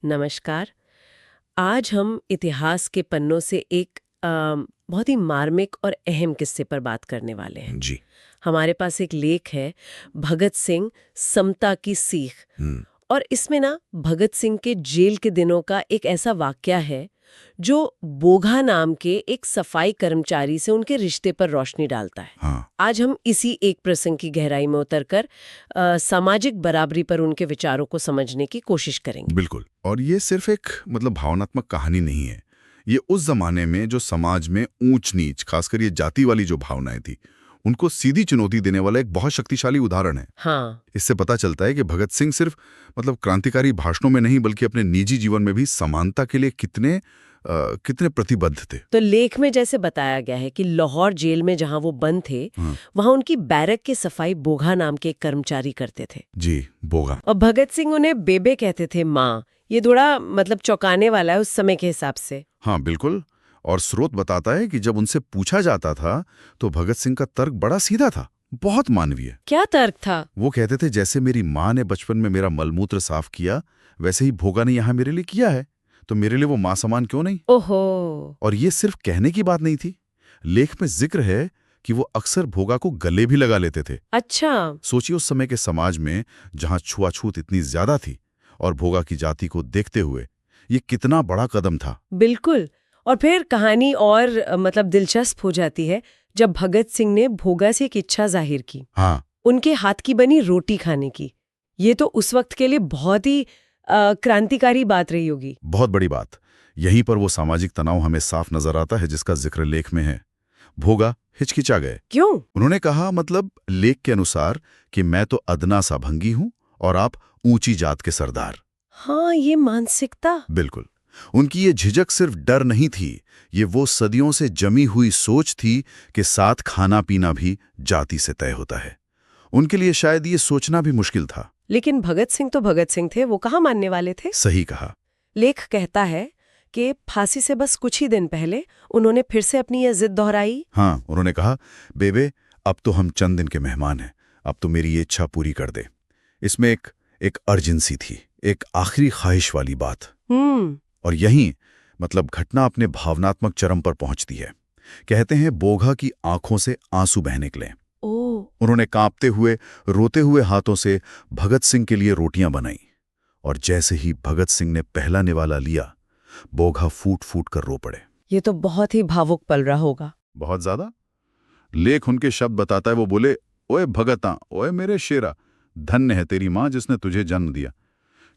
नमस्कार। आज हम इतिहास के पन्नों से एक बहुत ही मार्मिक और अहम किस्से पर बात करने वाले हैं। जी। हमारे पास एक लेख है, भगत सिंह समता की सीख। हम्म। और इसमें ना भगत सिंह के जेल के दिनों का एक ऐसा वाकया है जो बोघा नाम के एक सफाई कर्मचारी से उनके रिश्ते पर रोशनी डालता है। हाँ। आज हम इसी एक प्रसंग की गहराई में उतरकर सामाजिक बराबरी पर उनके विचारों को समझने की कोशिश करेंगे। बिल्कुल। और ये सिर्फ एक भावनात्मक कहानी नहीं है। ये उस जमाने में जो समाज में ऊंच नीच, खासकर ये जाति वाली जो भावनाएं थी, उनको सीधी चुनौती देने वाला एक बहुत शक्तिशाली उदाहरण है। हाँ, इससे पता चलता है कि भगत सिंह सिर्फ क्रांतिकारी भाषणों में नहीं, बल्कि अपने निजी जीवन में भी समानता के लिए कितने प्रतिबद्ध थे। तो लेख में जैसे बताया गया है कि लाहौर जेल में जहां वो बंद थे, हाँ। वहां उनकी बैरक की सफाई बोघा नाम के एक कर्मचारी करते थे। जी, बोगा। और भगत सिंह उन्हें बेबे कहते थे, माँ। ये थोड़ा चौंकाने वाला है उस समय के हिसाब से। हाँ, बिल्कुल। और स्रोत बताता है कि जब उनसे पूछा जाता था तो भगत सिंह का तर्क बड़ा सीधा था, बहुत मानवीय। क्या तर्क था? वो कहते थे, जैसे मेरी माँ ने बचपन में मेरा मलमूत्र साफ किया, वैसे ही भोगा ने यहाँ मेरे लिए किया है, तो मेरे लिए वो माँ समान क्यों नहीं। ओहो। और ये सिर्फ कहने की बात नहीं थी। लेख में जिक्र है कि वो अक्सर भोगा को गले भी लगा लेते थे। अच्छा। सोचिए, उस समय के समाज में जहां छुआछूत इतनी ज्यादा थी, और भोगा की जाति को देखते हुए ये कितना बड़ा कदम था। बिल्कुल। और फिर कहानी और दिलचस्प हो जाती है जब भगत सिंह ने भोगा से एक इच्छा जाहिर की, हाँ। उनके हाथ की बनी रोटी खाने की। ये तो उस वक्त के लिए बहुत ही क्रांतिकारी बात रही होगी। बहुत बड़ी बात। यहीं पर वो सामाजिक तनाव हमें साफ नजर आता है जिसका जिक्र लेख में है। भोगा हिचकिचा गए। क्यों? उन्होंने कहा, लेख के अनुसार, कि मैं तो अदना सा भंगी हूं और आप ऊंची जात के सरदार। हाँ, ये मानसिकता। बिल्कुल। उनकी ये झिझक सिर्फ डर नहीं थी, ये वो सदियों से जमी हुई सोच थी कि साथ खाना पीना भी जाति से तय होता है। उनके लिए शायद ये सोचना भी मुश्किल था। लेकिन भगत सिंह तो भगत सिंह थे, वो कहाँ मानने वाले थे। सही कहा। लेख कहता है कि फांसी से बस कुछ ही दिन पहले उन्होंने फिर से अपनी यह जिद दोहराई। हाँ, उन्होंने कहा, बेबे, अब तो हम चंद दिन के मेहमान हैं, अब तो मेरी ये इच्छा पूरी कर दे। इसमें एक अर्जेंसी थी, एक आखिरी ख्वाहिश वाली बात। और यहीं घटना अपने भावनात्मक चरम पर पहुंचती है। कहते हैं, बोघा की आंखों से आंसू बह निकले। उन्होंने कांपते हुए, रोते हुए हाथों से भगत सिंह के लिए रोटियां बनाई, और जैसे ही भगत सिंह ने पहला निवाला लिया, बोघा फूट फूट कर रो पड़े। ये तो बहुत ही भावुक पल रहा होगा। बहुत ज्यादा। लेख उनके शब्द बताता है, वो बोले, ओए भगता, ओए मेरे शेरा, धन्य है तेरी माँ जिसने तुझे जन्म दिया।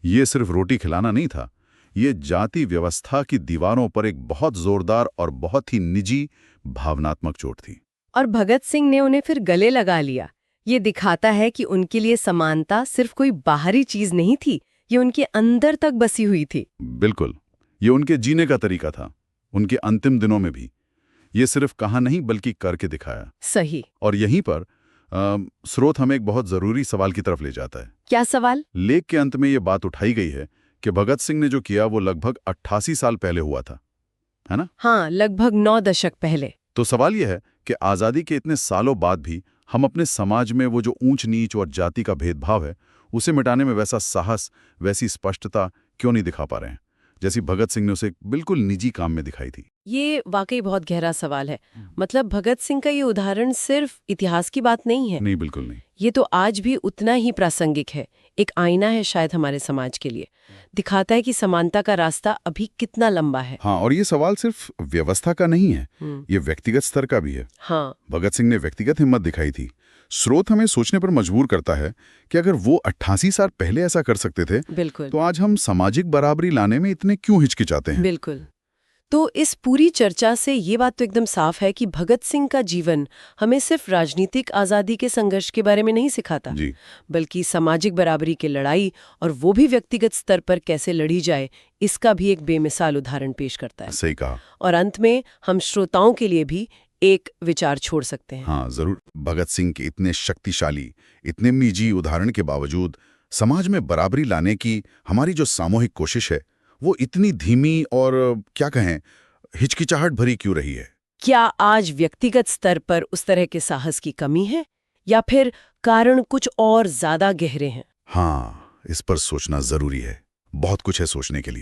ये सिर्फ रोटी खिलाना नहीं था, ये जाति व्यवस्था की दीवारों पर एक बहुत जोरदार और बहुत ही निजी भावनात्मक चोट थी। और भगत सिंह ने उन्हें फिर गले लगा लिया। ये दिखाता है कि उनके लिए समानता सिर्फ कोई बाहरी चीज नहीं थी, ये उनके अंदर तक बसी हुई थी। बिल्कुल। ये उनके जीने का तरीका था। उनके अंतिम दिनों में भी ये सिर्फ कहा नहीं, बल्कि करके दिखाया। सही। और यहीं पर स्रोत हमें एक बहुत जरूरी सवाल की तरफ ले जाता है। क्या सवाल? लेख के अंत में ये बात उठाई गई है कि भगत सिंह ने जो किया वो लगभग 88 साल पहले हुआ था, है ना? हाँ, लगभग 9 दशक पहले। तो सवाल यह है कि आज़ादी के इतने सालों बाद भी हम अपने समाज में वो जो ऊंच नीच और जाति का भेदभाव है, उसे मिटाने में वैसा साहस, वैसी स्पष्टता क्यों नहीं दिखा पा रहे हैं, जैसी भगत सिंह ने उसे बिल्कुल निजी काम में दिखाई थी। ये वाकई बहुत गहरा सवाल है। भगत सिंह का ये उदाहरण सिर्फ इतिहास की बात नहीं है। नहीं, बिल्कुल नहीं। ये तो आज भी उतना ही प्रासंगिक है। एक आईना है शायद हमारे समाज के लिए। दिखाता है कि समानता का रास्ता अभी कितना लंबा है। हाँ, और ये सवाल सिर्फ व्यवस्था का नहीं है, ये व्यक्तिगत स्तर का भी है। हाँ। भगत सिंह ने व्यक्तिगत हिम्मत दिखाई थी। स्रोत हमें सोचने पर मजबूर करता है कि अगर वो 88 साल पहले ऐसा कर सकते थे, बिल्कुल, तो आज हम सामाजिक बराबरी लाने में इतने क्यों हिचकिचाते हैं। बिल्कुल। तो इस पूरी चर्चा से ये बात तो एकदम साफ है कि भगत सिंह का जीवन हमें सिर्फ राजनीतिक आज़ादी के संघर्ष के बारे में नहीं सिखाता जी। बल्कि सामाजिक बराबरी की लड़ाई, और वो भी व्यक्तिगत स्तर पर कैसे लड़ी जाए, इसका भी एक बेमिसाल उदाहरण पेश करता है। सही कहा। और अंत में हम श्रोताओं के लिए भी एक विचार छोड़ सकते हैं। हाँ, जरूर। भगत सिंह के इतने शक्तिशाली, इतने निजी उदाहरण के बावजूद समाज में बराबरी लाने की हमारी जो सामूहिक कोशिश है, वो इतनी धीमी और क्या कहें, हिचकिचाहट भरी क्यों रही है? क्या आज व्यक्तिगत स्तर पर उस तरह के साहस की कमी है, या फिर कारण कुछ और ज्यादा गहरे हैं? हाँ, इस पर सोचना जरूरी है। बहुत कुछ है सोचने के लिए।